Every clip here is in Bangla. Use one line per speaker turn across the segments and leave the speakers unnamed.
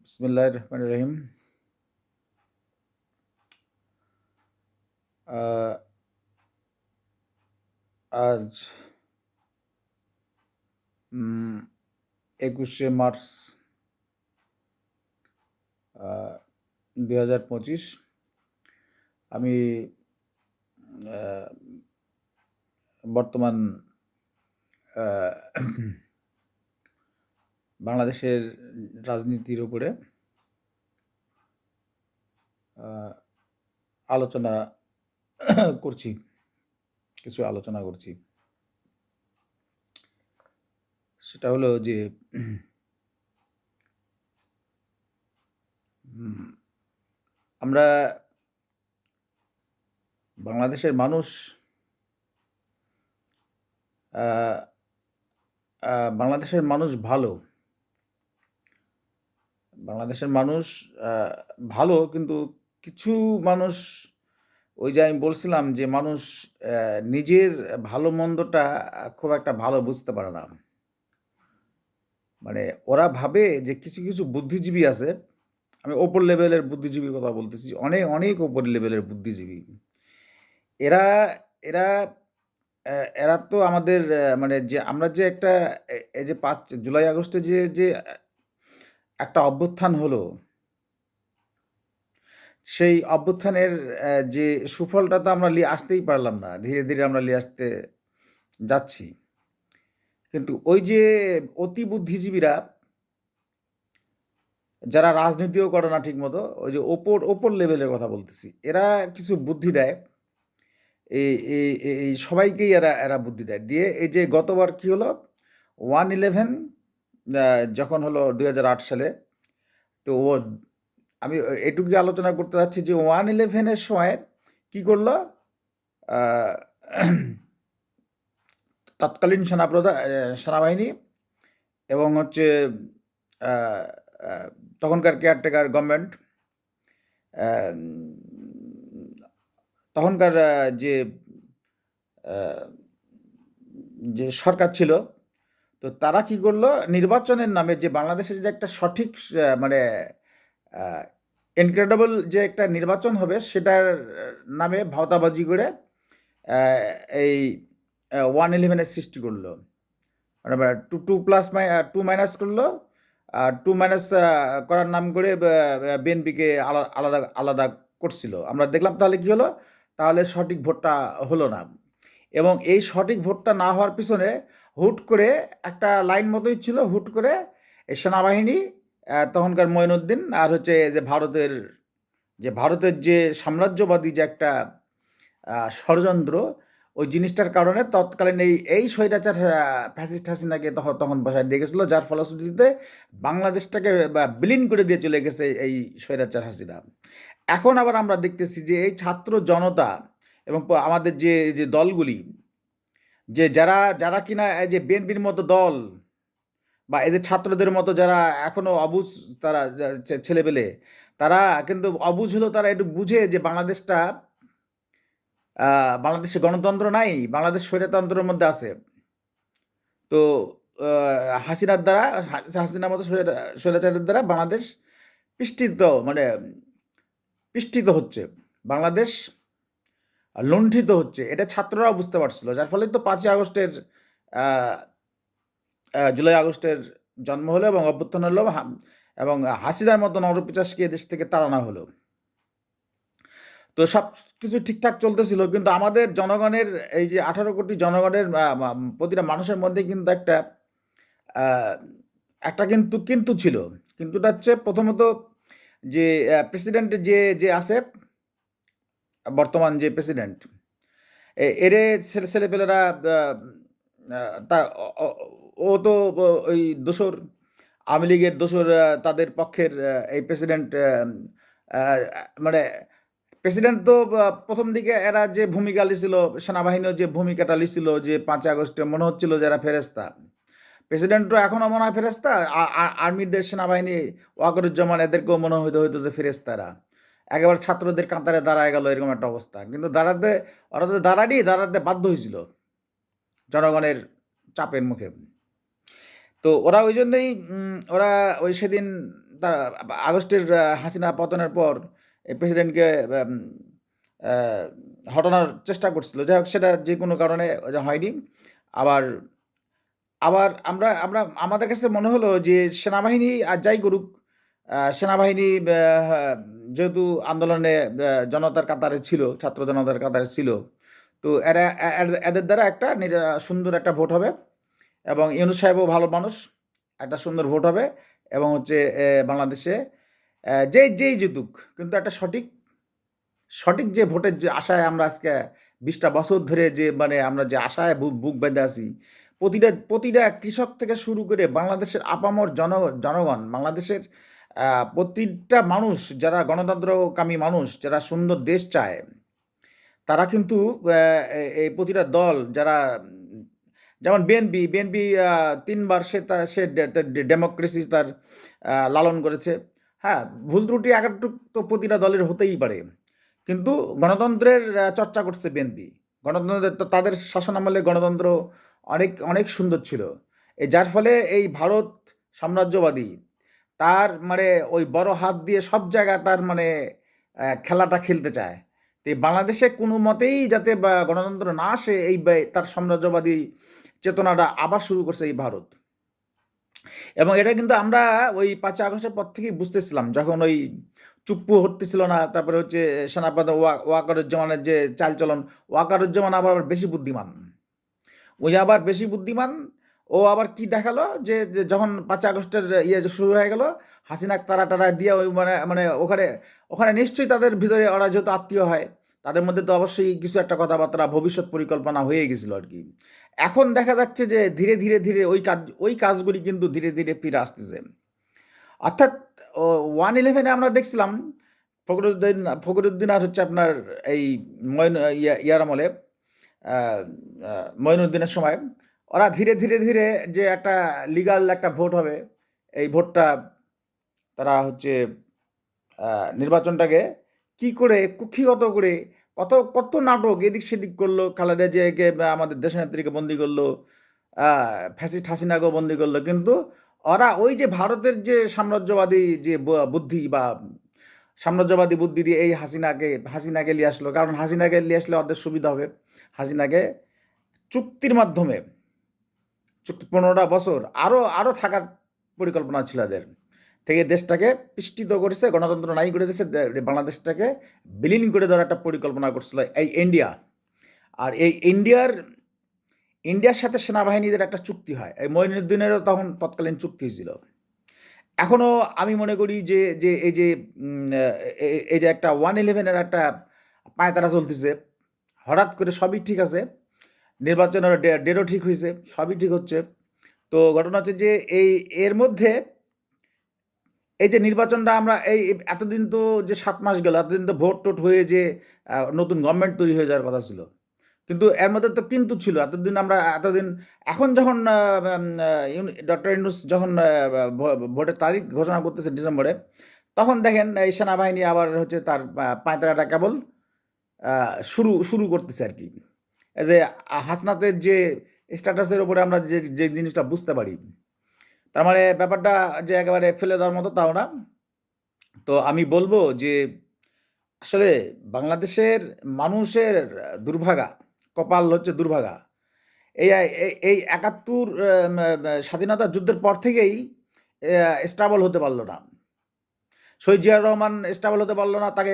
বিসমিল্লাহির রহমানির রহিম। আহ, আজ 21শে মার্চ 2025। আমি আহ, বর্তমান আহ, বাংলাদেশের রাজনীতির উপরে আহ, আলোচনা করছি, কিছু আলোচনা করছি। সেটা হলো যে উম, আমরা বাংলাদেশের মানুষ আহ, বাংলাদেশের মানুষ ভালো। বাংলাদেশের মানুষ আহ, ভালো, কিন্তু কিছু মানুষ, ওই যে আমি বলছিলাম যে মানুষ নিজের ভালো মন্দটা খুব একটা ভালো বুঝতে পারে না। মানে ওরা ভাবে যে কিছু কিছু বুদ্ধিজীবী আছে, আমি ওপর লেভেলের বুদ্ধিজীবীর কথা বলতেছি, অনেক অনেক ওপর লেভেলের বুদ্ধিজীবী। এরা এরা এরা তো আমাদের মানে যে আমরা যে একটা এই যে 5 জুলাই আগস্টে যে যে একটা অভ্যুত্থান হলো, সেই অভ্যুত্থানের যে সুফলটা তো আমরা নিয়ে আসতেই পারলাম না, ধীরে ধীরে আমরা নিয়ে আসতে যাচ্ছি। কিন্তু ওই যে অতি বুদ্ধিজীবীরা, যারা রাজনীতিও করে না ঠিক মতো, ওই যে ওপর ওপর লেভেলের কথা বলতেছি, এরা কিছু বুদ্ধি দেয়। এই এই এই সবাইকেই এরা এরা বুদ্ধি দেয় দিয়ে, এই যে গতবার কি হলো, 1/11 যখন হলো 2008 সালে। তো ও, আমি এটুকু আলোচনা করতে চাচ্ছি যে 1/11-এর সময় কি করলো আহ, তৎকালীন সেনাবাহিনী এবং হচ্ছে আহ, আহ, তখনকার কেয়ারটেকার গভর্নমেন্ট, তখনকার যে আহ, যে সরকার ছিল, তো তারা কি করলো, নির্বাচনের নামে যে বাংলাদেশের যে একটা সঠিক মানে ইনক্রেডিবল যে একটা নির্বাচন হবে, সেটার নামে ভাওতাবাজি করে আহ, এই 1/11-এর সৃষ্টি করলো। মানে two two plus two minus করলো, আর টু মাইনাস করার নাম করে বিএনপিকে আলাদা আলাদা করছিল। আমরা দেখলাম তাহলে কি হলো, তাহলে সঠিক ভোটটা হলো না। এবং এই সঠিক ভোটটা না হওয়ার পিছনে হুট করে একটা লাইন মতোই ছিল, হুট করে এই সেনাবাহিনী, তখনকার মঈনুদ্দিন, আর হচ্ছে যে ভারতের যে সাম্রাজ্যবাদী যে একটা ষড়যন্ত্র, ওই জিনিসটার কারণে তৎকালীন এই স্বৈরাচার ফ্যাসিস্ট হাসিনাকে তখন তখন বসায় দিয়ে গেছিলো, যার ফলশ্রুতিতে বাংলাদেশটাকে বিলীন করে দিয়ে চলে গেছে এই স্বৈরাচার হাসিনা। এখন আবার আমরা দেখতেছি যে এই ছাত্র জনতা এবং আমাদের যে যে দলগুলি, যে যারা যারা কিনা এই যে বিএনপির মতো দল, বা এই যে ছাত্রদের মতো যারা এখনো অবুঝ, তারা ছেলেপেলে, তারা কিন্তু অবুঝ হলেও তারা একটু বুঝে যে বাংলাদেশে গণতন্ত্র নাই, বাংলাদেশ স্বৈরতন্ত্রের মধ্যে আছে। তো হাসিনার দ্বারা, হাসিনার মতো স্বৈরাচারের দ্বারা বাংলাদেশ পিষ্টিত, মানে পিষ্টিত হচ্ছে, বাংলাদেশ লুণ্ঠিত হচ্ছে, এটা ছাত্ররাও বুঝতে পারছিল। যার ফলে তো 5ই আগস্টের, আহ, জুলাই আগস্টের জন্ম হলো এবং অভ্যুত্থান হলো, এবং হাসিনার মতো নরপিশাচকে দেশ থেকে তাড়ানো হলো। তো সব কিছু ঠিকঠাক চলতেছিল, কিন্তু আমাদের জনগণের, এই যে 18 কোটি জনগণের প্রতিটা মানুষের মধ্যে কিন্তু একটা আহ, একটা কিন্তু কিন্তু ছিল। কিন্তুটা হচ্ছে প্রথমত যে প্রেসিডেন্ট যে যে আছে, বর্তমান যে প্রেসিডেন্ট, এরে ছেলেপেলেরা তা ও তো ওই দোসর, আওয়ামী লীগের দোসর, তাদের পক্ষের এই প্রেসিডেন্ট, মানে প্রেসিডেন্ট তো প্রথম দিকে এরা যে ভূমিকা লিছিল, সেনাবাহিনীও যে ভূমিকাটা লিছিল, যে 5ই আগস্টে মনে হচ্ছিল যে এরা ফেরেস্তা। প্রেসিডেন্টও এখনও মনে হয় ফেরেস্তা, আর্মিদের, সেনাবাহিনী, ওয়াকরুজ্জামান, এদেরকেও মনে হইতে হইতো যে ফেরেস্তারা। একেবারে ছাত্রদের কাতারে দাঁড়ায় গেল, এরকম একটা অবস্থা। কিন্তু দাঁড়াতে, ওরা তো দাঁড়াতে বাধ্য হয়েছিল জনগণের চাপের মুখে। তো ওরা ওই জন্যই ওরা ওই সেদিন তার আগস্টের হাসিনা পতনের পর এই প্রেসিডেন্টকে আহ, হটানোর চেষ্টা করছিল, যাই হোক সেটা যে কোনো কারণে হয়নি। আবার আবার আমরা আমরা আমাদের কাছে মনে হলো যে সেনাবাহিনী আর যাই করুক, সেনাবাহিনী যেহেতু আন্দোলনে জনতার কাতারে ছিল, ছাত্র জনতার কাতারে ছিল, তো এদের দ্বারা একটা সুন্দর একটা ভোট হবে, এবং ইউনূস সাহেবও ভালো মানুষ, একটা সুন্দর ভোট হবে, এবং হচ্ছে বাংলাদেশে যেই জিতুক, কিন্তু একটা সঠিক সঠিক যে ভোটের যে আশায় আমরা আজকে 20টা বছর ধরে যে মানে আমরা যে আশায় বুক বেঁধে আছি, প্রতিটা প্রতিটা কৃষক থেকে শুরু করে বাংলাদেশের আপামর জনগণ, বাংলাদেশের প্রতিটা মানুষ যারা গণতন্ত্রকামী মানুষ, যারা সুন্দর দেশ চায়, তারা কিন্তু এই প্রতিটা দল যারা যেমন বিএনপি 3বার সে ডেমোক্রেসি তার লালন করেছে। হ্যাঁ, ভুল ত্রুটি একাটুক তো প্রতিটা দলের হতেই পারে, কিন্তু গণতন্ত্রের চর্চা করছে বিএনপি। গণতন্ত্রের তো তাদের শাসনামলে গণতন্ত্র অনেক অনেক সুন্দর ছিল, যার ফলে এই ভারত সাম্রাজ্যবাদী তার মানে ওই বড় হাত দিয়ে সব জায়গায় তার মানে খেলাটা খেলতে চায়। তো এই বাংলাদেশে কোনো মতেই যাতে গণতন্ত্র না আসে, এই তার সাম্রাজ্যবাদী চেতনাটা আবার শুরু করছে এই ভারত। এবং এটা কিন্তু আমরা ওই 5ই আগস্টের পর থেকেই বুঝতেছিলাম, যখন ওই চুপ্পু হটতেছিল না, তারপরে হচ্ছে সেনাপতি ওয়াকারুজ্জামানের যে চালচলন, ওয়াকারুজ্জামান আবার বেশি বুদ্ধিমান, ওই আবার বেশি বুদ্ধিমান। ও আবার কি দেখালো যে যখন 5ই আগস্টের শুরু হয়ে গেল, হাসিনা তারা টারা দিয়ে ওই মানে মানে ওখানে ওখানে নিশ্চয়ই তাদের ভিতরে, ওরা যেহেতু আত্মীয় হয়, তাদের মধ্যে তো অবশ্যই কিছু একটা কথাবার্তা, ভবিষ্যৎ পরিকল্পনা হয়ে গেছিল আর কি। এখন দেখা যাচ্ছে যে ধীরে ধীরে ধীরে ওই কাজগুলি কিন্তু ধীরে ধীরে ফিরে আসতেছে। অর্থাৎ 1/11-এ আমরা দেখছিলাম ফখরুদ্দিন আর হচ্ছে আপনার এই ইয়ার আমলে, আহ, মঈনুদ্দিনের সময়, ওরা ধীরে ধীরে ধীরে যে একটা লিগাল একটা ভোট হবে, এই ভোটটা তারা হচ্ছে নির্বাচনটাকে কি করে কুক্ষিগত করে কত কত নাটক এদিক সেদিক করলো, খালেদা জিয়াকে আমাদের দেশনেত্রীকে বন্দি করলো, ফ্যাসিস্ট হাসিনাকেও বন্দি করলো, কিন্তু ওরা ওই যে ভারতের যে সাম্রাজ্যবাদী যে বুদ্ধি বা সাম্রাজ্যবাদী বুদ্ধি দিয়ে এই হাসিনাকে নিয়ে আসলো, কারণ হাসিনাকে নিয়ে আসলে ওদের সুবিধা হবে। হাসিনাকে চুক্তির মাধ্যমে 15টা বছর আরও আরও থাকার পরিকল্পনা ছিল এদের, থেকে দেশটাকে পিষ্টিত করেছে, গণতন্ত্র নাই করে দিয়েছে, বাংলাদেশটাকে বিলীন করে দেওয়ার একটা পরিকল্পনা করছিল এই ইন্ডিয়া। আর এই ইন্ডিয়ার সাথে সেনাবাহিনীদের একটা চুক্তি হয়, এই মঈনুদ্দিনেরও তখন তৎকালীন চুক্তি ছিল। এখনও আমি মনে করি যে যে এই যে এই যে একটা 1/11-এর একটা পায়তারা চলতেছে, হঠাৎ করে সবই ঠিক আছে, নির্বাচনের ডেটও ঠিক হয়েছে, সবই ঠিক হচ্ছে। তো ঘটনা হচ্ছে যে এর মধ্যে এই যে নির্বাচনটা আমরা এতদিন তো যে 7 মাস গেল, এতদিন তো ভোট টোট হয়ে যে নতুন গভর্নমেন্ট তৈরি হয়ে যাওয়ার কথা ছিল, কিন্তু এর মধ্যে তো কিন্তু ছিল এতদিন আমরা এতদিন। এখন যখন ডক্টর ইউনূস যখন ভোটের তারিখ ঘোষণা করতেছে ডিসেম্বরে, তখন দেখেন এই সেনাবাহিনী আবার হচ্ছে তার পায়তারাটা কেবল শুরু শুরু করতেছে আর কি। এই যে হাসনাতের যে স্ট্যাটাসের উপরে আমরা যে যে জিনিসটা বুঝতে পারি, তার মানে ব্যাপারটা যে একেবারে ফেলে দেওয়ার মতো তাও না। তো আমি বলবো যে আসলে বাংলাদেশের মানুষের দুর্ভাগা, কপাল হচ্ছে দুর্ভাগা। এই এই 71 স্বাধীনতা যুদ্ধের পর থেকেই স্টেবল হতে পারলো না। শহীদ জিয়াউর রহমান স্টেবল হতে পারলো না, তাকে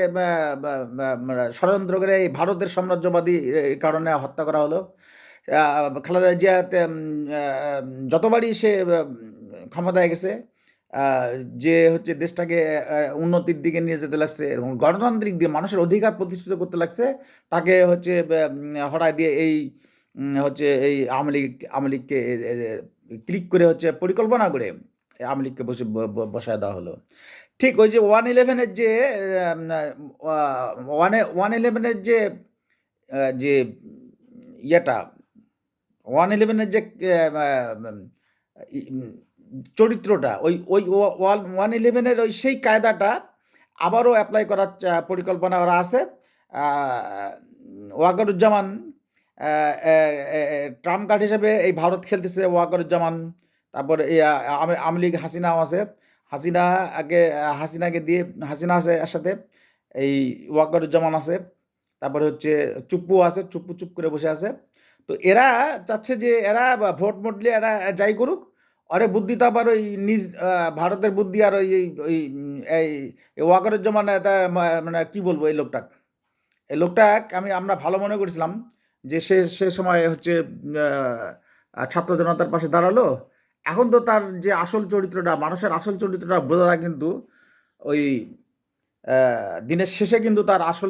ষড়যন্ত্র করে এই ভারতের সাম্রাজ্যবাদী কারণে হত্যা করা হলো। খালেদা জিয়া যতবারই সে ক্ষমতায় গেছে, যে হচ্ছে দেশটাকে উন্নতির দিকে নিয়ে যেতে লাগছে এবং গণতান্ত্রিক দিয়ে মানুষের অধিকার প্রতিষ্ঠিত করতে লাগছে, তাকে হচ্ছে হটায় দিয়ে এই হচ্ছে এই আওয়ামী লীগকে ক্লিক করে হচ্ছে পরিকল্পনা করে আওয়ামী লীগকে বসায় দেওয়া হলো। ঠিক ওই যে 1/11-এর যে 1/11-এর যে যে ইয়েটা 1/11-এর যে চরিত্রটা, ওই ওই 1/11-এর ওই সেই কায়দাটা আবারও অ্যাপ্লাই করার পরিকল্পনা ওরা আছে। ওয়াকারুজ্জামান ট্রাম্প কার্ড হিসেবে এই ভারত খেলতেছে ওয়াকারুজ্জামান, তারপরে এই আওয়ামী লীগ হাসিনাও আছে। হাসিনা আগে হাসিনাকে দিয়ে হাসিনা আছে এর সাথে, এই ওয়াকারুজ্জামান আছে, তারপরে হচ্ছে চুপ্পু আছে, চুপ্পু চুপ করে বসে আছে। তো এরা চাচ্ছে যে এরা ভোট মটলে এরা যাই করুক, আরে বুদ্ধি তো আবার ওই নিজ ভারতের বুদ্ধি, আর ওই ওই এই ওয়াকারুজ্জামান মানে কি বলবো, এই লোকটা আমরা ভালো মনে করেছিলাম যে সে সময় হচ্ছে ছাত্র জনতার পাশে দাঁড়ালো। এখন তো তার যে আসল চরিত্রটা, মানুষের আসল চরিত্রটা বোঝা যায় কিন্তু ওই দিনের শেষে কিন্তু তার আসল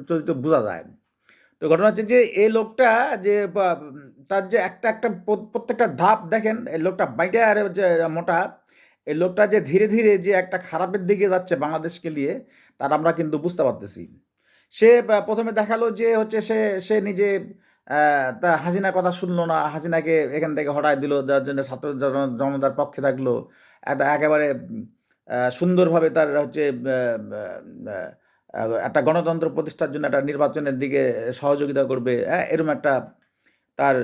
চরিত্র বোঝা যায়। তো ঘটনা হচ্ছে যে এই লোকটা যে তার যে একটা একটা প্রত্যেকটা ধাপ দেখেন, এই লোকটা বাইটা আর যে মোটা, এই লোকটা যে ধীরে ধীরে যে একটা খারাপের দিকে যাচ্ছে বাংলাদেশকে নিয়ে, তার আমরা কিন্তু বুঝতে পারতেছি। সে প্রথমে দেখালো যে হচ্ছে সে সে নিজে তা হাসিনার কথা শুনলো না, হাসিনাকে এখান থেকে হটায় দিল, যার জন্য ছাত্র জনতার পক্ষে থাকলো। একেবারে সুন্দরভাবে তার হচ্ছে একটা গণতন্ত্র প্রতিষ্ঠার জন্য একটা নির্বাচনের দিকে সহযোগিতা করবে, হ্যাঁ, এরকম একটা তার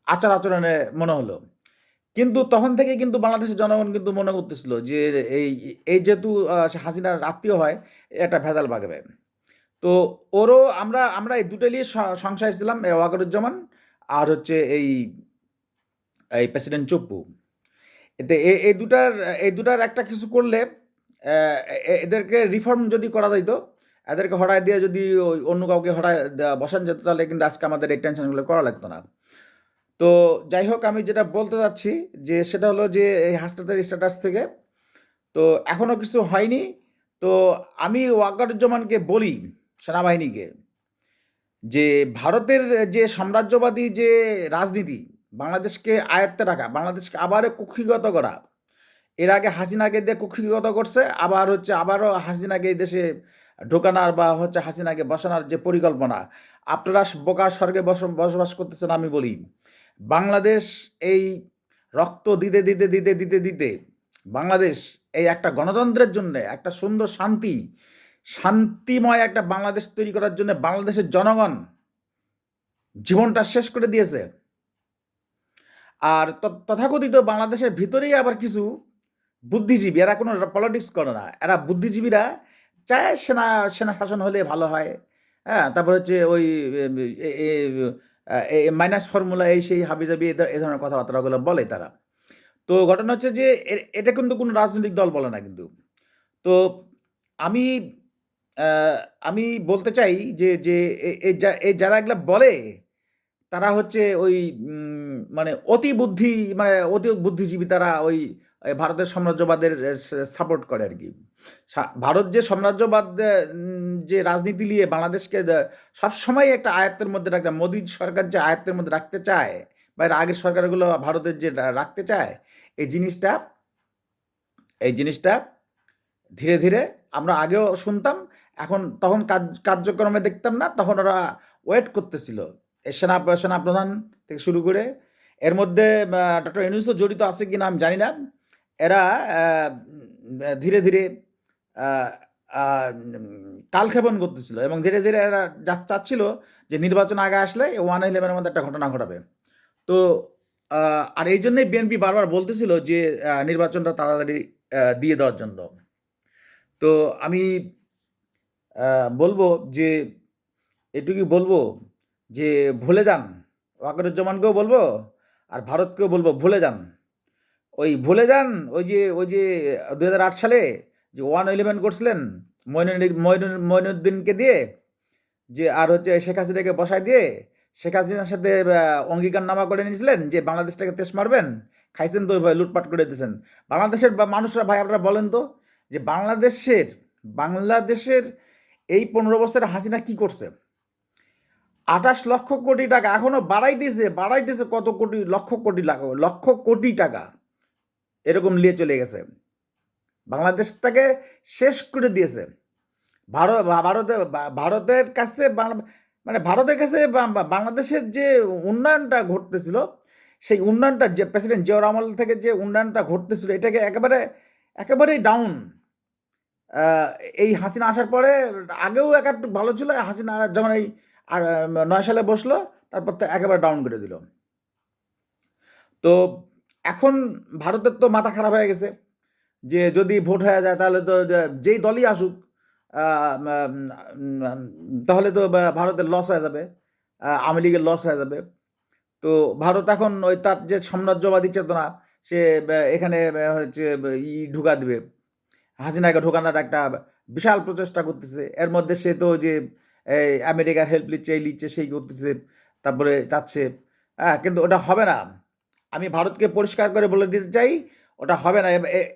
আচার আচরণে মনে হলো। কিন্তু তখন থেকে কিন্তু বাংলাদেশের জনগণ কিন্তু মনে করতেছিল যে এই এই যেহেতু হাসিনার আত্মীয় হয়, একটা ভেজাল বাগাবে। তো ওরও আমরা আমরা এই দুটো নিয়ে সংশয় ছিলাম, ওয়াকারুজ্জামান আর হচ্ছে এই এই প্রেসিডেন্ট চুপ্পু। এতে এই দুটার একটা কিছু করলে এদেরকে রিফর্ম যদি করা যাইতো, এদেরকে হটায় দিয়ে যদি ওই অন্য কাউকে হটায় বসান যেত, তাহলে কিন্তু আজকে আমাদের এই টেনশনগুলো করা লাগতো না। তো যাই হোক, আমি যেটা বলতে চাচ্ছি যে সেটা হলো যে এই হাসনাতের স্ট্যাটাস থেকে তো এখনও কিছু হয়নি। তো আমি ওয়াকারুজ্জামানকে বলি, সেনাবাহিনীকে, যে ভারতের যে সাম্রাজ্যবাদী যে রাজনীতি, বাংলাদেশকে আয়ত্তে রাখা, বাংলাদেশকে আবার কুক্ষিগত করা, এর আগে হাসিনাকে দিয়ে কুক্ষিগত করছে, আবার হচ্ছে আবারও হাসিনাকে এই দেশে ঢোকানোর বা হচ্ছে হাসিনাকে বসানোর যে পরিকল্পনা, আপনারা বোকার স্বর্গে বসবাস করতেছেন। আমি বলি, বাংলাদেশ এই রক্ত দিতে দিতে দিতে দিতে দিতে বাংলাদেশ এই একটা গণতন্ত্রের জন্য, একটা সুন্দর শান্তিময় একটা বাংলাদেশ তৈরি করার জন্য বাংলাদেশের জনগণ জীবনটা শেষ করে দিয়েছে। আর তথাকথিত বাংলাদেশের ভিতরেই আবার কিছু বুদ্ধিজীবী, এরা কোনো পলিটিক্স করে না, এরা বুদ্ধিজীবীরা চায় সেনা সেনা শাসন হলে ভালো হয়, হ্যাঁ, তারপর হচ্ছে ওই মাইনাস ফর্মুলা, এই সেই হাবিজাবি এ ধরনের কথাবার্তাগুলো বলে তারা। তো ঘটনা হচ্ছে যে এটা কিন্তু কোনো রাজনৈতিক দল বলে না কিন্তু। তো আমি আমি বলতে চাই যে যে যারা এগুলা বলে, তারা হচ্ছে ওই মানে অতি বুদ্ধিজীবী, তারা ওই ভারতের সাম্রাজ্যবাদের সাপোর্ট করে আর কি। ভারত যে সাম্রাজ্যবাদ যে রাজনীতি নিয়ে বাংলাদেশকে সবসময় একটা আয়ত্তের মধ্যে রাখতে, মোদী সরকার যে আয়ত্তের মধ্যে রাখতে চায়, বা এর আগের সরকারগুলো ভারতের যে রাখতে চায়, এই জিনিসটা এই জিনিসটা ধীরে ধীরে আমরা আগেও শুনতাম, এখন তখন কার্যক্রমে দেখতাম না, তখন ওরা ওয়েট করতেছিল। এই সেনাপ্রধান থেকে শুরু করে, এর মধ্যে ডক্টর ইউনূসও জড়িত আছে কিনা আমি জানি না। এরা ধীরে ধীরে কালক্ষেপণ করতেছিল, এবং ধীরে ধীরে এরা চাচ্ছিল যে নির্বাচন আগে আসলে 1/11-এর মধ্যে একটা ঘটনা ঘটাবে। তো আর এই জন্যই বিএনপি বারবার বলতেছিল যে নির্বাচনটা তাড়াতাড়ি দিয়ে দেওয়ার জন্য। তো আমি বলবো যে এটুকুই বলবো যে ভুলে যান, ওয়াকারুজ্জামানকেও বলবো আর ভারতকেও বলবো, ভুলে যান, ভুলে যান ওই যে 2008 সালে যে 1/11 করছিলেন মঈনুদ্দিনকে দিয়ে, যে আর হচ্ছে শেখ হাসিনাকে বসায় দিয়ে শেখ হাসিনার সাথে অঙ্গীকারনামা করে নিয়েছিলেন যে বাংলাদেশটাকে তেস মারবেন, খাইছেন তো ভাই, লুটপাট করে দিয়েছেন বাংলাদেশের মানুষরা। ভাই আপনারা বলেন তো যে বাংলাদেশের এই 15 বছরে হাসিনা কি করছে? 28 লক্ষ কোটি টাকা এখনো বাড়াইতেছে কত কোটি, লক্ষ কোটি টাকা এরকম নিয়ে চলে গেছে, বাংলাদেশটাকে শেষ করে দিয়েছে। ভারতের কাছে মানে ভারতের কাছে বাংলাদেশের যে উন্নয়নটা ঘটতেছিল, সেই উন্নয়নটা যে প্রেসিডেন্ট জিয়াউর রহমান থেকে যে উন্নয়নটা ঘটতেছিল, এটাকে একেবারেই ডাউন। এই হাসিনা আসার পরে আগেও একটু ভালো ছিল, হাসিনা যখন এই 9 সালে বসলো, তারপর তো একেবারে ডাউন করে দিল। তো এখন ভারতের তো মাথা খারাপ হয়ে গেছে যে যদি ভোট হয়ে যায় তাহলে তো যেই দলই আসুক তাহলে তো ভারতের লস হয়ে যাবে, আওয়ামী লীগের লস হয়ে যাবে। তো ভারত এখন ওই তার যে সাম্রাজ্যবাদী চেতনা সে এখানে হচ্ছে ঢুকা দিবে, হাসিনাকে ঢোকানোর একটা বিশাল প্রচেষ্টা করতেছে। এর মধ্যে সে তো যে এই আমেরিকার হেল্প নিচ্ছে, এই নিচ্ছে, সেই করতেছে, তারপরে যাচ্ছে। হ্যাঁ, কিন্তু ওটা হবে না। আমি ভারতকে পরিষ্কার করে বলে দিতে চাই, ওটা হবে না।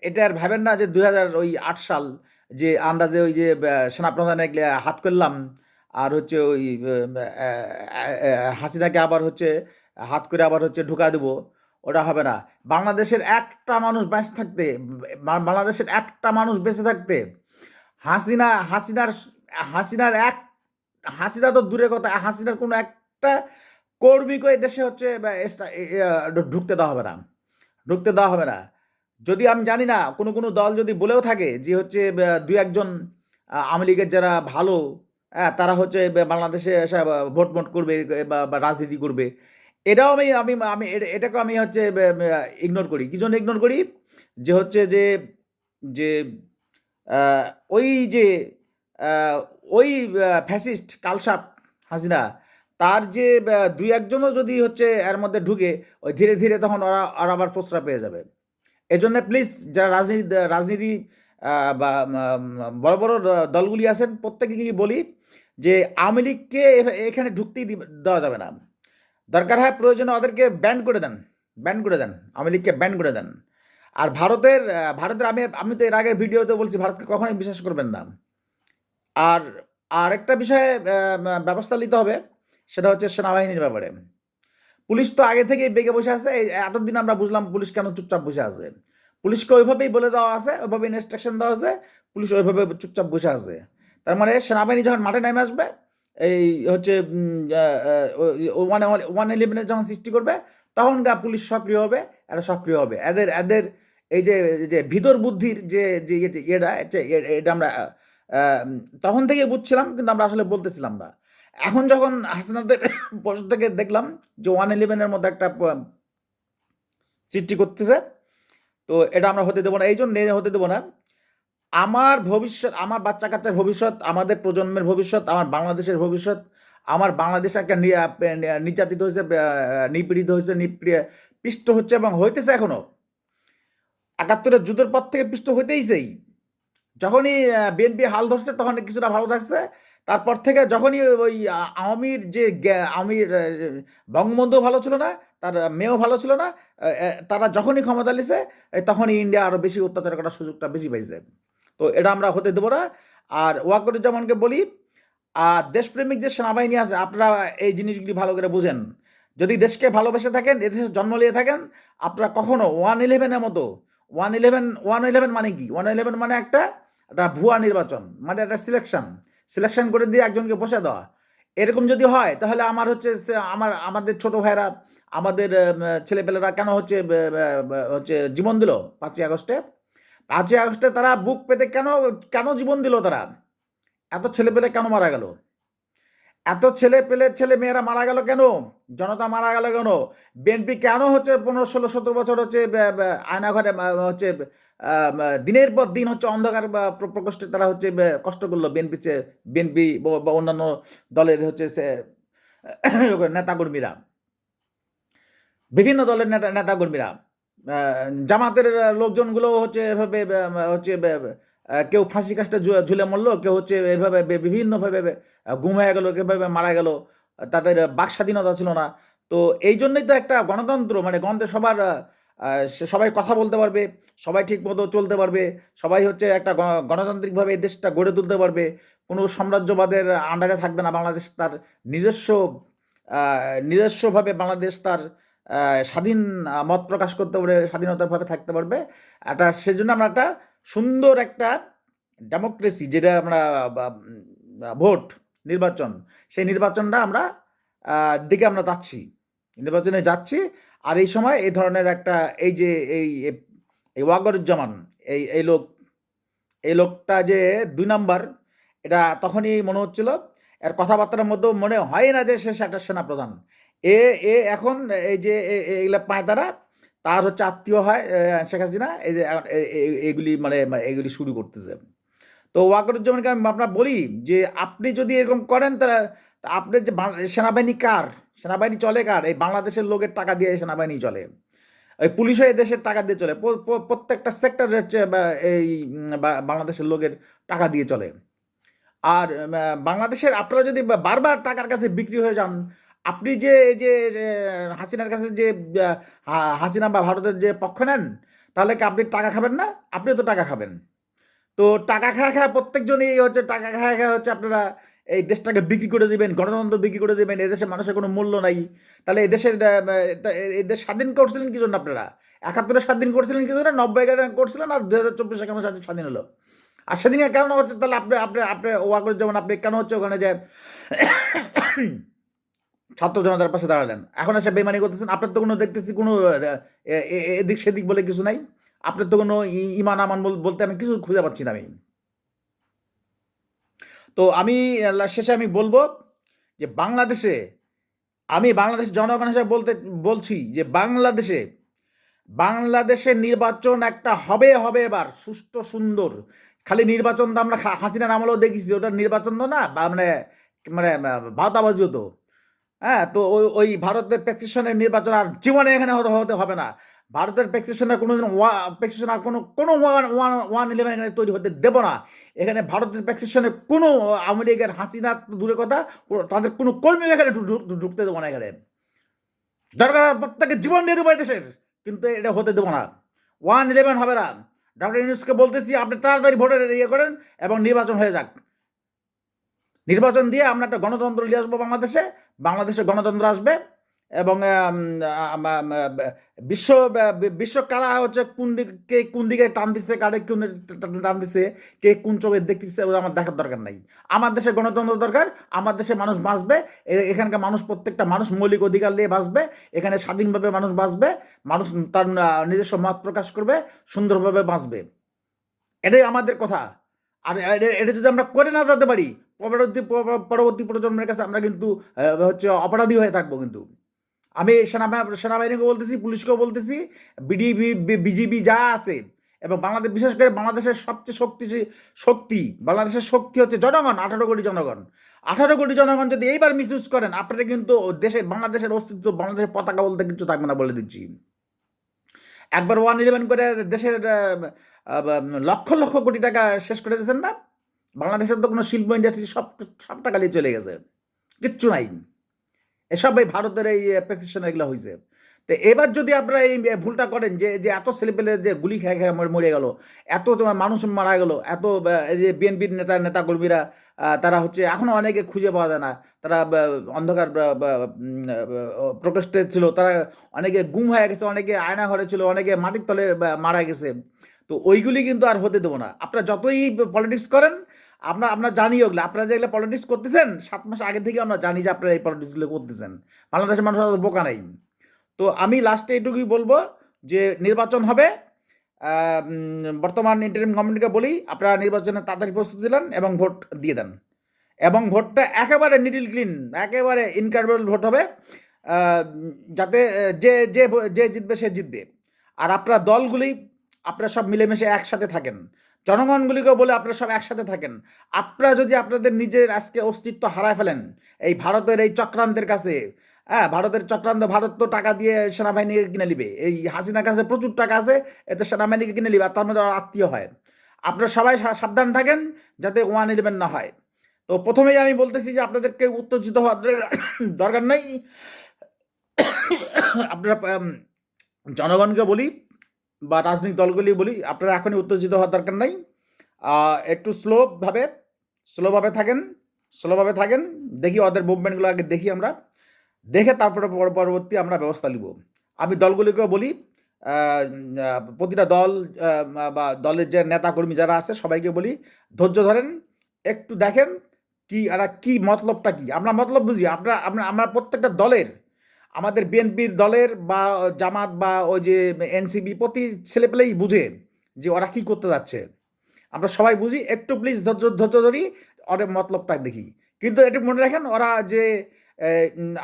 এটা আর ভাবেন না যে 2008 সাল যে আন্দাজে ওই যে সেনাপ্রধানে হাত করলাম আর হচ্ছে ওই হাসিনাকে আবার হচ্ছে হাত করে আবার হচ্ছে ঢুকা দেবো, ওটা হবে না। বাংলাদেশের একটা মানুষ বেঁচে থাকতে, বাংলাদেশের একটা মানুষ বেঁচে থাকতে হাসিনার হাসিনার এক হাসিনা তো দূরের কথা, হাসিনার কোনো একটা কর্মীকে এই দেশে হচ্ছে ঢুকতে দেওয়া হবে না, ঢুকতে দেওয়া হবে না। যদি আমি জানি না কোনো দল যদি বলেও থাকে যে হচ্ছে দুই একজন আওয়ামী লীগের যারা ভালো, হ্যাঁ, তারা হচ্ছে বাংলাদেশে এসে ভোট মোট করবে বা রাজনীতি করবে, এটাও আমি আমি আমি এটাকে আমি হচ্ছে ইগনোর করি। কি জন্য ইগনোর করি? যে হচ্ছে যে যে আহ, ওই যে আহ, ওই ফ্যাসিস্ট কালসাপ হাসিনা, তার যে দুই একজনও যদি হচ্ছে এর মধ্যে ঢুকে, ওই ধীরে ধীরে তখন ওরা আবার প্রশ্রয় পেয়ে যাবে। এজন্য প্লিজ যারা রাজনীতি বা বড় বড় দলগুলি আছেন প্রত্যেকে বলি যে আওয়ামী লীগকে এখানে ঢুকতেই দেওয়া যাবে না। দরকার হয় প্রয়োজনে ওদেরকে ব্যান করে দেন, ব্যান করে দেন, আওয়ামী লীগকে ব্যান করে দেন। আর ভারতের আমি আমি তো এর আগের ভিডিওতে বলছি ভারতকে কখনোই বিশ্বাস করবেন না। আর আরেকটা বিষয়ে ব্যবস্থা নিতে হবে, সেটা হচ্ছে সেনাবাহিনীর ব্যাপারে। পুলিশ তো আগে থেকেই বেগে বসে আছে। এতদিন আমরা বুঝলাম পুলিশ কেন চুপচাপ বসে আছে। পুলিশকে ওইভাবেই বলে দেওয়া আছে, ওইভাবে ইনস্ট্রাকশন দেওয়া আছে, পুলিশ ওইভাবে চুপচাপ বসে আছে। তার মানে সেনাবাহিনী যখন মাঠে নেমে আসবে, এই হচ্ছে ওয়ান 111 যখন সৃষ্টি করবে, তখন পুলিশ সক্রিয় হবে, এরা সক্রিয় হবে। এদের এদের এই যে যে ভিতর বুদ্ধির যে যে এটা এটা আমরা আহ, তখন থেকে বুঝছিলাম, কিন্তু আমরা আসলে বলতেছিলাম না। এখন যখন হাসিনাদের বসে থেকে দেখলাম যে 111-এর মধ্যে একটা সৃষ্টি করতেছে, তো এটা আমরা হতে দেবো না। এই জন্য হতে দেবো না। আমার ভবিষ্যৎ, আমার বাচ্চা কাচ্চার ভবিষ্যৎ, আমাদের প্রজন্মের ভবিষ্যৎ, আমার বাংলাদেশের ভবিষ্যৎ, আমার বাংলাদেশ একটা নির্যাতিত হয়েছে, নিপীড়িত হয়েছে, পিষ্ট হচ্ছে এবং হইতেছে এখনো। 71-এর যুদ্ধের পর থেকে পিষ্ট হইতেইছেই। যখনই বিএনপি হাল ধরছে তখন কিছুটা ভালো থাকছে। তারপর থেকে যখনই ওই আওয়ামীর যে আওয়ামীর বঙ্গবন্ধু ভালো ছিল না, তার মেয়েও ভালো ছিল না, তারা যখনই ক্ষমতা নিছে তখনই ইন্ডিয়া আরও বেশি অত্যাচার করার সুযোগটা বেশি পাইছে। তো এটা আমরা হতে দেবো না। আর ওয়াকরুজ্জামানকে বলি, দেশপ্রেমিক যে সেনাবাহিনী আছে, আপনারা এই জিনিসগুলি ভালো করে বুঝেন। যদি দেশকে ভালোবেসে থাকেন, এদেশে জন্ম নিয়ে থাকেন, আপনারা কখনো 111-এর মতো 111 মানে কি? 111 মানে একটা একটা ভুয়া নির্বাচন, মানে একটা সিলেকশন করে দিয়ে একজনকে বসে দেওয়া। এরকম যদি হয় তাহলে আমার হচ্ছে আমাদের ছোট ভাইরা, আমাদের ছেলেপেলেরা কেন হচ্ছে হচ্ছে জীবন দিল 5ই আগস্টে? 5ই আগস্টে তারা বুক পেতে কেন কেন জীবন দিল? তারা এত ছেলেপেলে কেন মারা গেল? এত ছেলে মেয়েরা মারা গেল কেন? জনতা মারা গেল কেন? বিএনপি কেন হচ্ছে 15, 16, 17 বছর হচ্ছে আয়নাঘরে হচ্ছে দিনের পর দিন হচ্ছে অন্ধকার প্রকোষ্ঠে তারা হচ্ছে কষ্ট করলো? বিএনপি বা অন্যান্য দলের হচ্ছে নেতাকর্মীরা, বিভিন্ন দলের নেতাকর্মীরা, জামাতের লোকজনগুলো হচ্ছে এভাবে হচ্ছে কেউ ফাঁসি কাজটা ঝুলে মরলো, কেউ হচ্ছে এভাবে বিভিন্নভাবে গুম হয়ে গেল, কেভাবে মারা গেল। তাদের বাক স্বাধীনতা ছিল না। তো এই জন্যই তো একটা গণতন্ত্র, মানে গণতন্ত্রে সবার সবাই কথা বলতে পারবে, সবাই ঠিক মতো চলতে পারবে, সবাই হচ্ছে একটা গণতান্ত্রিকভাবে এই দেশটা গড়ে তুলতে পারবে। কোনো সাম্রাজ্যবাদের আন্ডারে থাকবে না। বাংলাদেশ তার নিজস্ব নিজস্বভাবে বাংলাদেশ তার স্বাধীন মত প্রকাশ করতে পারবে, স্বাধীনতাভাবে থাকতে পারবে। সেজন্য আমরা একটা সুন্দর একটা ডেমোক্রেসি, যেটা আমরা ভোট, নির্বাচন, সেই নির্বাচনটা আমরা দিকে আমরা যাচ্ছি, নির্বাচনে যাচ্ছি। আর এই সময় এই ধরনের একটা এই যে এই ওয়াকরুজ্জামান, এই লোকটা যে 2 নাম্বার, এটা তখনই মনে হচ্ছিল। এর কথাবার্তার মধ্যে মনে হয় না যে সে একটা সেনাপ্রধান। এ এ এখন এই যে এগুলা পায় তারা, তার হচ্ছে আত্মীয় হয় শেখ হাসিনা, এই যে এগুলি এগুলি শুরু করতেছে। তো ওয়াকারুজ্জামানকে আমি আপনার বলি যে আপনি যদি এরকম করেন তাহলে আপনি যে সেনাবাহিনী কার, সেনাবাহিনী চলে কার? এই বাংলাদেশের লোকের টাকা দিয়ে সেনাবাহিনী চলে, ওই পুলিশও এই দেশের টাকা দিয়ে চলে, প্রত্যেকটা সেক্টর হচ্ছে এই বাংলাদেশের লোকের টাকা দিয়ে চলে। আর বাংলাদেশের আপনারা যদি বারবার টাকার কাছে বিক্রি হয়ে যান, আপনি যে এই যে হাসিনার কাছে যে হাসিনা বা ভারতের যে পক্ষ নেন, তাহলে কি আপনি টাকা খাবেন না? আপনিও তো টাকা খাবেন। তো টাকা খায়া খায়া প্রত্যেকজনই হচ্ছে টাকা খায়া খায়া হচ্ছে আপনারা এই দেশটাকে বিক্রি করে দিবেন, গণতন্ত্র বিক্রি করে দিবেন, এদেশের মানুষের কোনো মূল্য নাই। তাহলে এদেশের এই দেশ স্বাধীন করছিলেন কি জন্য আপনারা? ৭১ স্বাধীন করছিলেন কি জন্য? ৯০ করছিলেন, আর ২০২৪ কেন স্বাধীন হলো? আর সেদিন কেন হচ্ছে তাহলে আপনি আপনি আপনি ওয়াকারুজ্জামান আপনি কেন হচ্ছে ওখানে যে ছাত্র জনতার পাশে দাঁড়ালেন? এখন এসে বেইমানি করতেছেন। আপনার তো কোনো দেখতেছি কোনো এদিক সেদিক বলে কিছু নাই। আপনার তো কোনো ইমান আমান বলতে আমি কিছু খুঁজে পাচ্ছি না আমি। তো আমি শেষে আমি বলবো যে আমি বাংলাদেশ জনগণ হিসেবে বলছি যে বাংলাদেশের নির্বাচন একটা হবে এবার সুষ্ঠু সুন্দর। খালি নির্বাচন তো আমরা হাসিনার আমলেও দেখেছি, ওটা নির্বাচন তো না, মানে মানে ভাওতাবাজি হতো। হ্যাঁ, তো ওই ভারতের প্রেসক্রিপশনের নির্বাচন আর জীবনে এখানে হতে হবে না। ভারতের প্রেসক্রিপশনের কোনোদিন প্রেসক্রিপশন আর কোনো 111 এখানে তৈরি হতে দেব না। এখানে ভারতের প্রেসক্রিপশনে কোনো আওয়ামী লীগের হাসিনা দূরের কথা, তাদের কোনো কর্মী এখানে ঢুকতে দেবো না। এখানে দরকার প্রত্যেকের জীবন দিয়ে দেবো দেশের, কিন্তু এটা হতে দেবো না। 111 হবে না। ডক্টর ইউনূসকে বলতেছি আপনি তাড়াতাড়ি ভোটের ইয়ে করেন এবং নির্বাচন হয়ে যাক। নির্বাচন দিয়ে আমরা একটা গণতন্ত্র নিয়ে আসবো বাংলাদেশে গণতন্ত্র আসবে এবং বিশ্ব কারা হচ্ছে কোন দিকে টান দিচ্ছে, কারে কোন টান দিচ্ছে, কে কোন চোখে দেখতেছে, ওরা আমার দেখার দরকার নাই। আমার দেশে গণতন্ত্র দরকার, আমার দেশে মানুষ বাঁচবে, এখানকার মানুষ প্রত্যেকটা মানুষ মৌলিক অধিকার নিয়ে বাঁচবে, এখানে স্বাধীনভাবে মানুষ বাঁচবে, মানুষ তার নিজস্ব মত প্রকাশ করবে, সুন্দরভাবে বাঁচবে। এটাই আমাদের কথা। আর এটা যদি আমরা করে না যেতে পারি, পরবর্তী প্রজন্মের কাছে আমরা কিন্তু হচ্ছে অপরাধী হয়ে থাকবো। কিন্তু আমি সেনাবাহিনীকে বলতেছি, পুলিশকেও বলতেছি, বিজিবি যা আছে, এবং বিশেষ করে বাংলাদেশের সবচেয়ে বাংলাদেশের শক্তি হচ্ছে জনগণ, 18 কোটি জনগণ। 18 কোটি জনগণ যদি এইবার মিসইউজ করেন, আপনারা কিন্তু বাংলাদেশের অস্তিত্ব, বাংলাদেশের পতাকা বলতে কিছু থাকবে না, বলে দিচ্ছি। একবার 111 করে দেশের লক্ষ লক্ষ কোটি টাকা শেষ করে দিয়েছেন না? বাংলাদেশের তো কোনো শিল্প ইন্ডাস্ট্রি সব টাকা নিয়ে চলে গেছে, কিচ্ছু নাই। এসব এই ভারতের এই প্রেসক্রিপশন এগুলো হয়েছে। তো এবার যদি আপনারা এই ভুলটা করেন যে এত ছেলেপেলে যে গুলি খেয়ে খেয়ে মরে গেল, এত মানুষ মারা গেল, এত এই যে বিএনপির নেতাকর্মীরা তারা হচ্ছে এখনও অনেকে খুঁজে পাওয়া যায় না, তারা অন্ধকার প্রকোষ্ঠে ছিল, তারা অনেকে গুম হয়ে গেছে, অনেকে আয়না ঘরে ছিল, অনেকে মাটির তলে মারা গেছে। তো ওইগুলি কিন্তু আর হতে দেবো না। আপনারা যতই পলিটিক্স করেন, আমরা জানি ওগুলো, আপনারা যেগুলো পলিটিক্স করতেছেন 7 মাস আগে থেকে আমরা জানি যে আপনারা এই পলিটিক্সগুলো করতেছেন। বাংলাদেশের মানুষ বোকা নাই। তো আমি লাস্টে এইটুকুই বলবো যে নির্বাচন হবে। বর্তমান ইন্টারিম গভর্নমেন্টকে বলি আপনারা নির্বাচনে তাড়াতাড়ি প্রস্তুতি দিলেন এবং ভোট দিয়ে দেন, এবং ভোটটা একেবারে নিডিল ক্লিন, একেবারে ইনকারেবল ভোট হবে, যাতে যে যে যে জিতবে সে জিতবে। আর আপনারা দলগুলি আপনারা সব মিলেমিশে একসাথে থাকেন, জনগণগুলিকেও বলে আপনারা সব একসাথে থাকেন। আপনারা যদি আপনাদের নিজের আজকে অস্তিত্ব হারায় ফেলেন এই ভারতের এই চক্রান্তের কাছে, হ্যাঁ, ভারতের চক্রান্ত, ভারত তো টাকা দিয়ে সেনাবাহিনীকে কিনে নিবে, এই হাসিনার কাছে প্রচুর টাকা আছে, এতে সেনাবাহিনীকে কিনে নিবে, আর তার মধ্যে আত্মীয় হয়। আপনারা সবাই সাবধান থাকেন যাতে 111 না হয়। তো প্রথমেই আমি বলতেছি যে আপনাদেরকে উত্তেজিত হওয়ার দরকার নাই। আপনারা জনগণকে বলি বা রাজনৈতিক দলগুলি বলি, আপনারা এখনই উত্তেজিত হওয়ার দরকার নাই। একটু স্লোভাবে থাকেন, দেখি ওদের মুভমেন্টগুলো আগে দেখি, আমরা দেখে তারপরে পরবর্তী আমরা ব্যবস্থা নিব। আমি দলগুলিকেও বলি, প্রতিটা দল বা দলের যে নেতাকর্মী যারা আছে সবাইকে বলি ধৈর্য ধরেন, একটু দেখেন কি মতলবটা কি, আমরা মতলব বুঝি। আমরা প্রত্যেকটা দলের, আমাদের বিএনপির দলের বা জামাত বা ওই যে এনসিবি, প্রতি ছেলেপেলেই বুঝে যে ওরা কি করতে যাচ্ছে, আমরা সবাই বুঝি। একটু প্লিজ ধৈর্য ধরি, ওদের মতলবটা দেখি। কিন্তু একটু মনে রাখেন, ওরা যে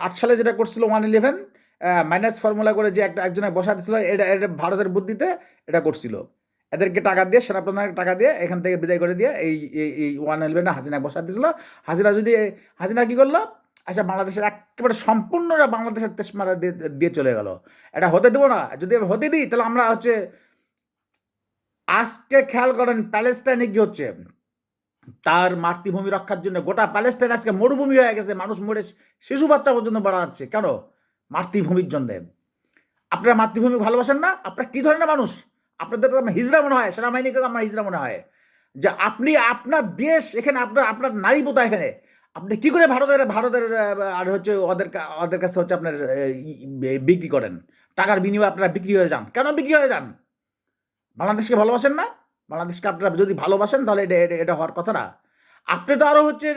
8 সালে যেটা করছিল 111, মাইনাস ফর্মুলা করে যে একজনে বসা দিছিল, এটা ভারতের বুদ্ধিতে এটা করছিল। এদেরকে টাকা দিয়ে, সেনাপ্রধানকে টাকা দিয়ে এখান থেকে বিদায় করে দিয়ে এই 111 হাসিনা বসা দিছিল। হাসিনা কি করলো? আচ্ছা, বাংলাদেশের একেবারে সম্পূর্ণরা বাংলাদেশের তেসমারা দিয়ে চলে গেল। এটা হতে দেবো না। যদি হতে দিই তাহলে আমরা হচ্ছে, আজকে খেয়াল করেন প্যালেস্টাইনে কি হচ্ছে। তার মাতৃভূমি রক্ষার জন্য গোটা প্যালেস্টাইন আজকে মরুভূমি হয়ে গেছে, মানুষ মরে শিশু বাচ্চা পর্যন্ত মারা যাচ্ছে। কেন? মাতৃভূমির জন্য। আপনারা মাতৃভূমি ভালোবাসেন না? আপনারা কি ধরনের মানুষ? আপনাদের তো হিজড়া মনে হয়, সেনাবাহিনীকে তো আমার হিজড়া মনে হয়। যে আপনি আপনার দেশ এখানে, আপনার নারী বোতা এখানে, আপনি কি করে ভারতের আর হচ্ছে ওদের কাছে হচ্ছে আপনার বিক্রি করেন? টাকার বিনিময়ে আপনারা বিক্রি হয়ে যান। কেন বিক্রি হয়ে যান? বাংলাদেশকে ভালোবাসেন না? বাংলাদেশকে আপনারা যদি ভালোবাসেন তাহলে এটা হওয়ার কথা না। আপনি তো আরো হচ্ছে,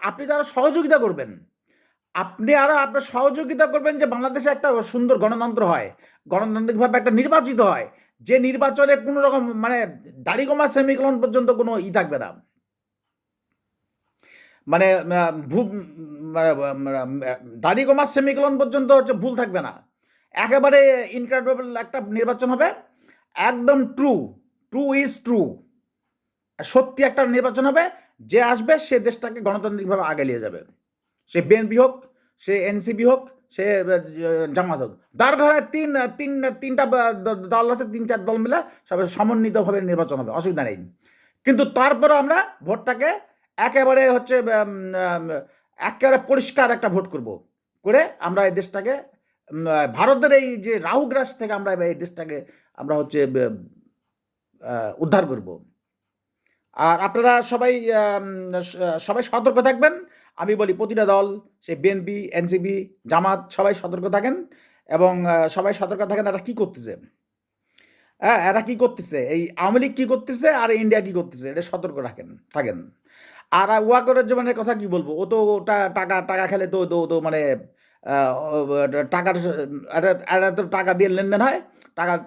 আপনি তো আরো সহযোগিতা করবেন। আপনার সহযোগিতা করবেন যে বাংলাদেশে একটা সুন্দর গণতন্ত্র হয়, গণতান্ত্রিকভাবে একটা নির্বাচিত হয়, যে নির্বাচনে কোনো রকম মানে দাড়িগোমা সেমিকোলন পর্যন্ত কোনো থাকবে না, মানে দাড়িগোমা সেমিকোলন পর্যন্ত হচ্ছে ভুল থাকবে না। একেবারে ইনক্রেডিবল একটা নির্বাচন হবে, একদম ট্রু ইজ ট্রু, সত্যি একটা নির্বাচন হবে। যে আসবে সে দেশটাকে গণতান্ত্রিকভাবে আগে নিয়ে যাবে। সে বিএনপি হোক, সে এনসিপি হোক, সে জামাত হোক, দাঁড় ঘরে তিনটা দল আছে, 3-4 দল মিলে সবাই সমন্বিতভাবে নির্বাচন হবে, অসুবিধা নেই। কিন্তু তারপরে আমরা ভোটটাকে একেবারে হচ্ছে একেবারে পরিষ্কার একটা ভোট করে আমরা এই দেশটাকে ভারতের এই যে রাহুগ্রাস থেকে আমরা এই দেশটাকে আমরা হচ্ছে উদ্ধার করব। আর আপনারা সবাই সতর্ক থাকবেন। আমি বলি প্রতিটা দল, সে বিএনপি, এনসিপি, জামাত, সবাই সতর্ক থাকেন। এবং সবাই সতর্ক থাকেন এরা কি করতেছে। হ্যাঁ, এরা কি করতেছে, এই আওয়ামী লীগ কি করতেছে আর ইন্ডিয়া কি করতেছে, এটা সতর্ক থাকেন। আর ওয়াকরের জমানের কথা কি বলবো, ও তো টাকা খেলে তো মানে টাকার, এরা তো টাকা দিয়ে লেনদেন হয়,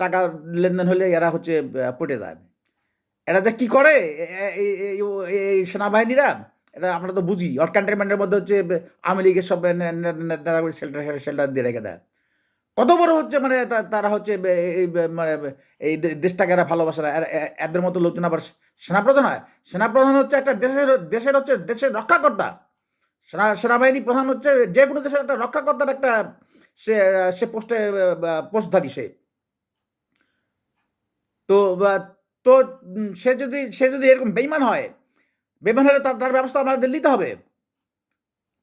টাকা লেনদেন হলে এরা হচ্ছে পটে যায়। এরা যে কি করে এই সেনাবাহিনীরা, এটা আমরা তো বুঝি। ওর ক্যান্টনমেন্টের মধ্যে হচ্ছে আওয়ামী লীগের সব নেতাগুলি শেল্টার দিয়ে রেখে দেয়। কত বড় হচ্ছে মানে তারা হচ্ছে মানে এই দেশটাকে এরা ভালোবাসে না। এদের মতো লোকজন আবার সেনাপ্রধান হয়। সেনাপ্রধান হচ্ছে একটা দেশের হচ্ছে দেশের রক্ষাকর্তা। সেনাবাহিনী প্রধান হচ্ছে যে কোনো দেশের একটা রক্ষাকর্তার একটা সে সে পোস্টধারী সে। তো তো সে যদি এরকম বেইমান হলে তার ব্যবস্থা আমাদের নিতে হবে।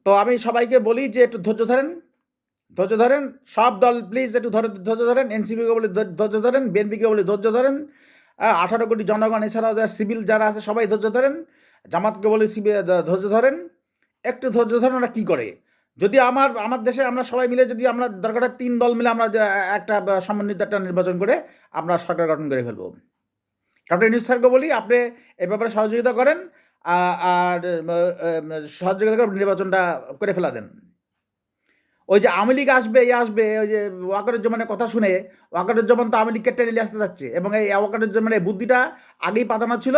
তো আমি সবাইকে বলি যে একটু ধৈর্য ধরেন। সব দল প্লিজ একটু ধৈর্য ধরেন। এনসিপিকে বলি ধৈর্য ধরেন, বিএনপিকে বলি ধৈর্য ধরেন, 18 কোটি জনগণ এছাড়াও যারা সিভিল যারা আছে সবাই ধৈর্য ধরেন। জামাতকে বলি ধৈর্য ধরেন, একটু ধৈর্য ধরেন। ওরা কী করে, যদি আমার দেশে আমরা সবাই মিলে, যদি আমরা দরকার 3 দল মিলে আমরা একটা সমন্বিত একটা নির্বাচন করে আমরা সরকার গঠন করে ফেলবো। ডক্টর ইউনূস স্যারকে বলি আপনি এ ব্যাপারে সহযোগিতা করেন, আর সহযোগিতা করে নির্বাচনটা করে ফেলা দেন। ওই যে আওয়ামী লীগ আসবে, ওই যে ওয়াকারুজ্জামানের কথা শুনে, ওয়াকারুজ্জামান তো আওয়ামী লীগকে টেনে নিয়ে আসতে যাচ্ছে। এবং এই ওয়াকারুজ্জামানের বুদ্ধিটা আগেই পাতানো ছিল।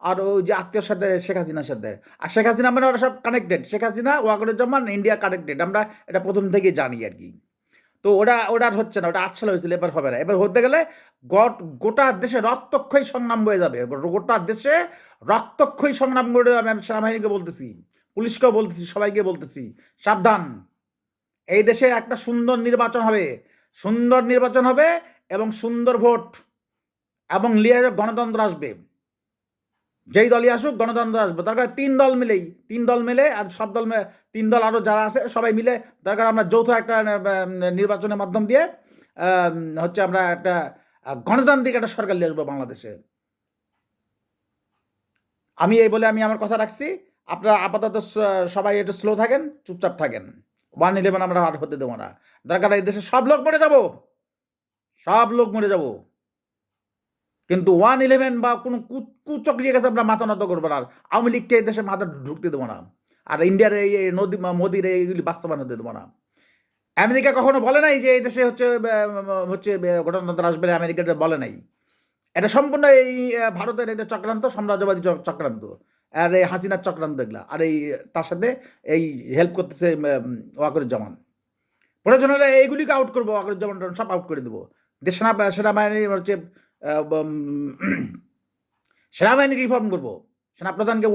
আর ওই যে আত্মীয়র সাথে শেখ হাসিনার সাথে, আর শেখ হাসিনা মানে ওরা সব connected. Sheikh Hasina, Wakeruzzaman, India connected, আমরা এটা প্রথম থেকেই জানি আর কি। তো ওটা আর হচ্ছে না, ওটা 8 সালে হয়েছিল, এবার হবে না। এবার হতে গেলে গোটা দেশে রক্তক্ষয়ী সংগ্রাম হয়ে যাবে। গোটা দেশে রক্তক্ষয়ী সংগ্রাম করে যাবে। আমি সেনাবাহিনীকে বলতেছি, পুলিশকেও বলতেছি, সবাইকে বলতেছি, সাবধান। এই দেশে একটা সুন্দর নির্বাচন হবে এবং সুন্দর ভোট এবং গণতন্ত্র আসবে। যেই দলই আসুক গণতন্ত্র আসবে। দরকার 3 দল মিলে আর সব দল 3 দল আরও যারা আছে সবাই মিলে দরকার আমরা যৌথ একটা নির্বাচনের মাধ্যম দিয়ে হচ্ছে আমরা একটা গণতান্ত্রিক একটা সরকার নিয়ে আসবো বাংলাদেশে। আমি এই বলে আমি আমার কথা রাখছি। আপনারা আপাতত সবাই একটু স্লো থাকেন, চুপচাপ থাকেন। 111 আমরা আর হতে দেবো না। দরকার এই দেশে সব লোক মরে যাব, কিন্তু 111 বা কোনো কুচক্রির কাছে আমরা মাথা নত করবো না। আওয়ামী লীগকে এই দেশে মাথা ঢুকতে দেবো না। আর ইন্ডিয়ার এই মোদির এইগুলি বাস্তবায়ন হতে দেবো না। আমেরিকা কখনো বলে নাই যে এই দেশে হচ্ছে গণতন্ত্র আসবে, আমেরিকাটা বলে নাই। এটা সম্পূর্ণ এই ভারতের এটা চক্রান্ত, সাম্রাজ্যবাদী চক্রান্ত, আর এই হাসিনার চক্রান্ত এগুলা। আর এই তার সাথে এই হেল্প করতেছে ওয়াকারুজ্জামান। প্রয়োজন হলে এইগুলিকে আউট করবো, যেমন সব আউট করে দেবো। দেশ সেনাবাহিনী হচ্ছে সেনাবাহিনী রিফর্ম করবো, সেনাপ্রধানকে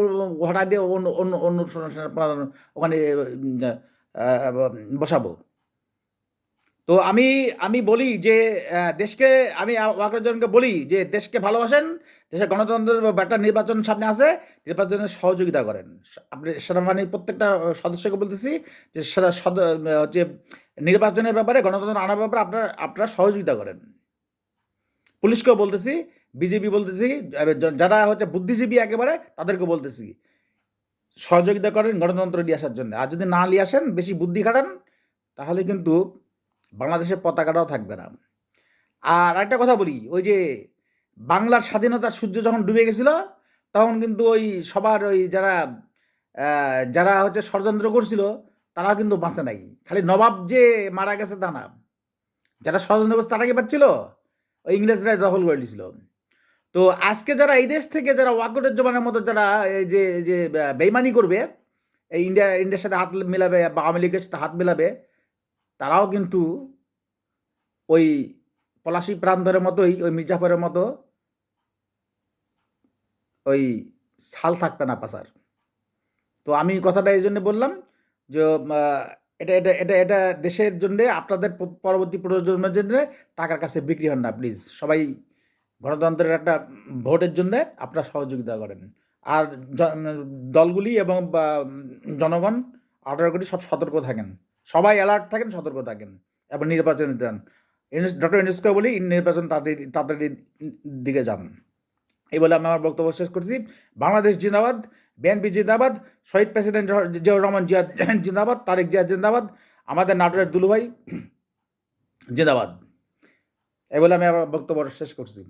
হঠাৎ দিয়ে অন্য অন্য অন্য সেনাপ্রধান ওখানে বসাবো। তো আমি আমি বলি যে দেশকে, আমি ওয়াকারজনকে বলি যে দেশকে ভালোবাসেন, দেশের গণতন্ত্রের একটা নির্বাচন সামনে আছে, নির্বাচনের সহযোগিতা করেন। আপনি সেনাবাহিনীর প্রত্যেকটা সদস্যকে বলতেছি যে সেটা হচ্ছে নির্বাচনের ব্যাপারে, গণতন্ত্র আনার ব্যাপারে আপনারা সহযোগিতা করেন। পুলিশকেও বলতেছি, বিজেপি বলতেছি, যারা হচ্ছে বুদ্ধিজীবী একেবারে তাদেরকে বলতেছি সহযোগিতা করেন গণতন্ত্র নিয়ে আসার জন্য। আর যদি না নিয়ে আসেন, বেশি বুদ্ধি খাটান, তাহলে কিন্তু বাংলাদেশের পতাকাটাও থাকবে না। আর একটা কথা বলি, ওই যে বাংলার স্বাধীনতার সূর্য যখন ডুবে গেছিল, তখন কিন্তু ওই সবার ওই যারা হচ্ছে ষড়যন্ত্র করছিল, তারাও কিন্তু বাঁচে নাই। খালি নবাব যে মারা গেছে তা না, যারা ষড়যন্ত্র করছে তারা কি পাচ্ছিল? ওই ইংরেজরা দখল করে নিয়েছিল। তো আজকে যারা এই দেশ থেকে যারা ওয়াকআউটের মতো যারা এই যে বেইমানি করবে, এই ইন্ডিয়ার সাথে হাত মেলাবে বা আওয়ামী লীগের সাথে হাত মেলাবে, তারাও কিন্তু ওই পলাশী প্রান্তরের মতোই, ওই মির্জাফরের মতো ওই ছাল থাকবে না পাচার। তো আমি কথাটা এই জন্য বললাম যে এটা এটা এটা এটা দেশের জন্য, আপনাদের পরবর্তী প্রজন্মের জন্য টাকার কাছে বিক্রি হন না প্লিজ। সবাই গণতন্ত্রের একটা ভোটের জন্য আপনারা সহযোগিতা করেন। আর দলগুলি এবং জনগণ 18 কোটি সব সতর্ক থাকেন, সবাই অ্যালার্ট থাকেন, সতর্ক থাকেন এবং নির্বাচন দেন। ডক্টর ইউনূসকে বলি নির্বাচন তাড়াতাড়ি দিকে যান। এই বলে আমি আমার বক্তব্য শেষ করছি। বাংলাদেশ জিন্দাবাদ, বিএনপি জিন্দাবাদ, শহীদ প্রেসিডেন্ট জিয়াউর রহমান জিয়া জিন্দাবাদ, তারেক জিয়া জিন্দাবাদ, আমাদের নাটোরের দুলুভাই জিন্দাবাদ। এই বলে আমি আমার বক্তব্য শেষ করছি।